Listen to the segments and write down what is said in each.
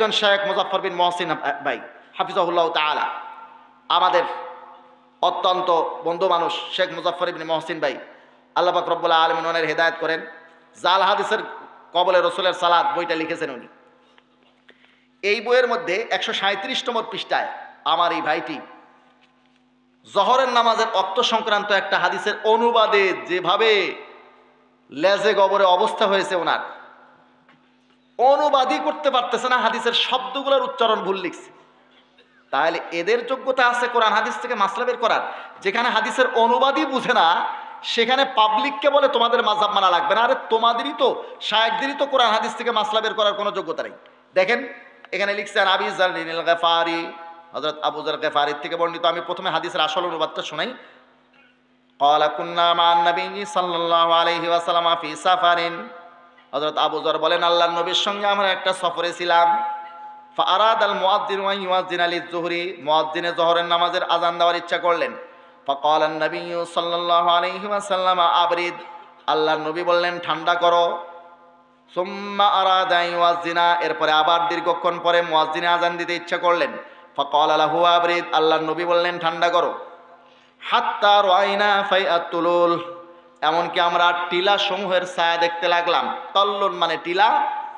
একজন শেখ মুজাফফর বিন মহসিন ভাই হাফিজাহুল্লাহ তাআলা, আমাদের অত্যন্ত বন্ধু মানুষ শেখ মুজাফফর ইবনে মহসিন ভাই, আল্লাহ পাক রব্বুল আলামিন ওনার হেদায়েত করেন। জাল হাদিসের কবলে রসুলের সালাত বইটা লিখেছেন উনি। এই বইয়ের মধ্যে 137 নম্বর পৃষ্ঠায় আমার এই ভাইটি জহরের নামাজের অক্ত সংক্রান্ত একটা হাদিসের অনুবাদে যেভাবে লেজে গবরে অবস্থা হয়েছে, ওনার অনুবাদই করতে পারতেছে না, হাদিসের শব্দগুলোর উচ্চারণ ভুল লিখছে। তাহলে এদের যোগ্যতা আছে কোরআন হাদিস থেকে মাসলা বের করার? যেখানে হাদিসের অনুবাদই বুঝে না, সেখানে পাবলিককে বলে তোমাদের মাযহাব মানা লাগবে না। আরে তোমাদেরই তো, শায়েখদেরই তো কোরআন হাদিস থেকে মাসলা বের করার কোনো যোগ্যতা নেই। দেখেন এখানে লিখছেন আবি যাররিল গফারি, হযরত আবু যার গফারির থেকে বর্ণিত। আমি প্রথমে হাদিসের আসল অনুবাদটা শোনাই। ক্বালা কুন্না মা'আন নবী সাল্লাল্লাহু আলাইহি ওয়াসাল্লাম ফি সাফারিন। হযরত আবু যার বলেন আল্লাহর নবীর সঙ্গে আমরা একটা সফরে ছিলাম। ফাআরাদাল মুয়াজ্জিনু আন ইউয়াজ্জিনা লিয-যুহরি, মুয়াজ্জিনে যহরের নামাজের আযান দেওয়ার ইচ্ছা করলেন। ফাকালান নবী সাল্লাল্লাহু আলাইহি ওয়াসাল্লাম আবরিদ, আল্লাহর নবী বললেন ঠান্ডা করো। সুম্মা আরাদা ইউয়াজ্জিনা, এরপরে আবার দীর্ঘক্ষণ পরে মুয়াজ্জিনে আযান দিতে ইচ্ছা করলেন। ফাকালা লাহু আবরিদ, আল্লাহর নবী বললেন ঠান্ডা করো। হাত্তা রাআইনা ফাইআতুলুল, এমনকি আমরা টিলা সমূহের ছায়া দেখতে লাগলাম। তল্লুন মানে টিলা,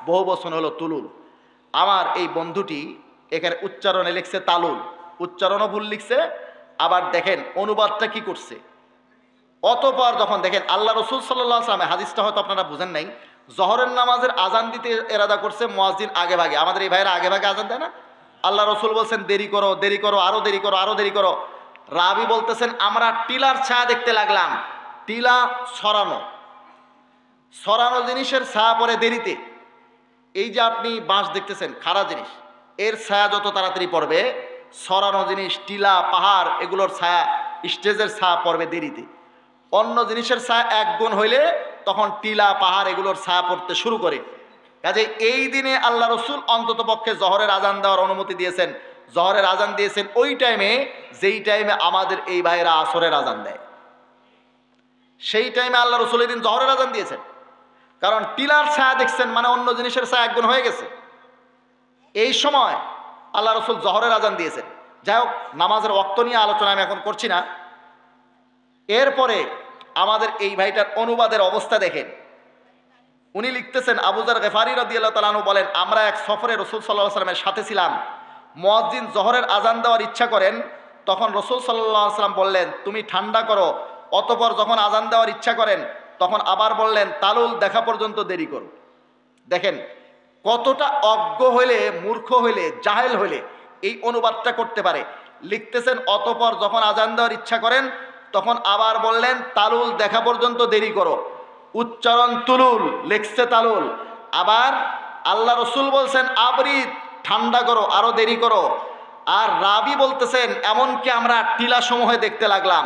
বহু বচন হলো তুলুল। আমার এই বন্ধুটি এখানে উচ্চারণে লিখছে তালুল, উচ্চারণও ভুল লিখছে। আবার দেখেন অনুবাদটা কি করছে। অতঃপর যখন দেখেন আল্লাহ রসুল সাল্লাল্লাহু আলাইহি ওয়াসাল্লাম, হাদিসটা হয়তো আপনারা বুঝেন নাই, জহরের নামাজের আজান দিতে এরাদা করছে মুয়াজ্জিন আগে ভাগে। আমাদের এই ভাইরা আগে ভাগে আজান দেয় না? আল্লাহ রসুল বলছেন দেরি করো, দেরি করো, আরো দেরি করো, আরো দেরি করো। রাবি বলতেছেন আমরা টিলার ছায়া দেখতে লাগলাম। টিলা ছড়ানো, ছড়ানো জিনিসের ছায়া পড়ে দেরিতে। এই যে আপনি বাঁশ দেখতেছেন, খাড়া জিনিস, এর ছায়া যত তাড়াতাড়ি পড়বে, ছড়ানো জিনিস টিলা পাহাড় এগুলোর ছায়া, স্টেজের ছায়া পড়বে দেরিতে। অন্য জিনিসের ছায়া এক গুণ হইলে তখন টিলা পাহাড় এগুলোর ছায়া পড়তে শুরু করে। কাজে এই দিনে আল্লাহ রসুল অন্তত পক্ষে জহরের আজান দেওয়ার অনুমতি দিয়েছেন। জহরের আজান দিয়েছেন ওই টাইমে, যেই টাইমে আমাদের এই ভাইয়েরা আসরের আজান দেয়, সেই টাইমে আল্লাহ রসুল এই দিন জহরের আজান দিয়েছেন। কারণ টিলার ছায়া দেখছেন মানে অন্য জিনিসের ছায়া একগুণ হয়ে গেছে। এই সময় আল্লাহ রসুল জহরের আজান দিয়েছেন। যাই হোক, নামাজের ওয়াক্ত নিয়ে আলোচনা আমি এখন করছি না। এরপরে আমাদের এই ভাইটার অনুবাদের অবস্থা দেখেন। উনি লিখতেছেন আবু যার গফারি রাদিয়াল্লাহু তাআলা আনহু বলেন আমরা এক সফরে রসুল সাল্লাল্লাহু আলাইহি ওয়াসাল্লামের সাথে ছিলাম। মুয়াজ্জিন জহরের আজান দেওয়ার ইচ্ছা করেন, তখন রসুল সাল্লাল্লাহু আলাইহি ওয়াসাল্লাম বললেন তুমি ঠান্ডা করো। অতঃপর যখন আজান দেওয়ার ইচ্ছা করেন তখন আবার বললেন তালুল দেখা পর্যন্ত দেরি করো। দেখেন কতটা অজ্ঞ হইলে, মূর্খ হইলে, জাহেল হইলে এই অনুবাদটা করতে পারে। লিখতেছেন অতঃপর যখন আজান দেওয়ার ইচ্ছা করেন তখন আবার বললেন তালুল দেখা পর্যন্ত দেরি করো। উচ্চারণ তুলুল, লিখছে তালুল। আবার আল্লাহ রসুল বলছেন আবরিদ ঠান্ডা করো, আরো দেরি করো। আর রাবি বলতেছেন এমনকি আমরা টিলা সমূহে দেখতে লাগলাম।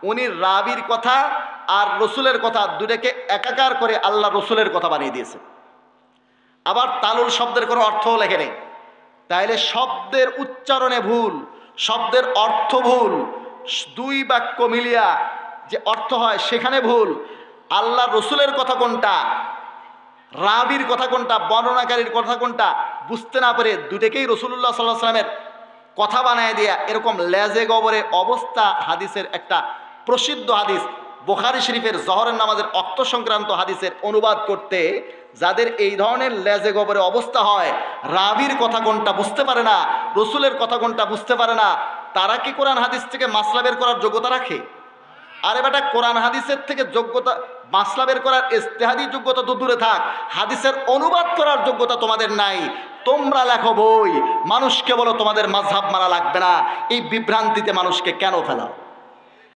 উনি রাবির কথা আর রসুলের কথা দুটাকে একাকার করে আল্লাহ রসুলের কথা বানিয়ে দিয়েছে। আবার তালুল শব্দের কোনো অর্থও লেখে নেই। তাইলে শব্দের উচ্চারণে ভুল, শব্দের অর্থ ভুল, দুই বাক্য মিলিয়া যে অর্থ হয় সেখানে ভুল। আল্লাহ রসুলের কথা কোনটা, রাবির কথা কোনটা, বর্ণনাকারীর কথা কোনটা বুঝতে না পারে দুটাকেই রসুল্লাহ সাল্লাল্লাহু আলাইহি ওয়াসাল্লামের কথা বানায় দেয়া, এরকম লেজে গবরে অবস্থা হাদিসের একটা প্রসিদ্ধ হাদিস বুখারী শরীফের জহরের নামাজের অক্ত সংক্রান্ত হাদিসের অনুবাদ করতে যাদের এই ধরনের লেজে গবরে অবস্থা হয়, রাবির কথা কোনটা বুঝতে পারে না, রসুলের কথা কোনটা বুঝতে পারে না, তারা কি কোরআন হাদিস থেকে মাসলা বের করার যোগ্যতা রাখে? আরে বেটা, কোরআন হাদিসের থেকে যোগ্যতা, মাসলা বের করার ইজতিহাদি যোগ্যতা তো দূরে থাক, হাদিসের অনুবাদ করার যোগ্যতা তোমাদের নাই। তোমরা লেখো বই, মানুষকে বলো তোমাদের মাযহাব মানা লাগবে না। এই বিভ্রান্তিতে মানুষকে কেন ফেলাও?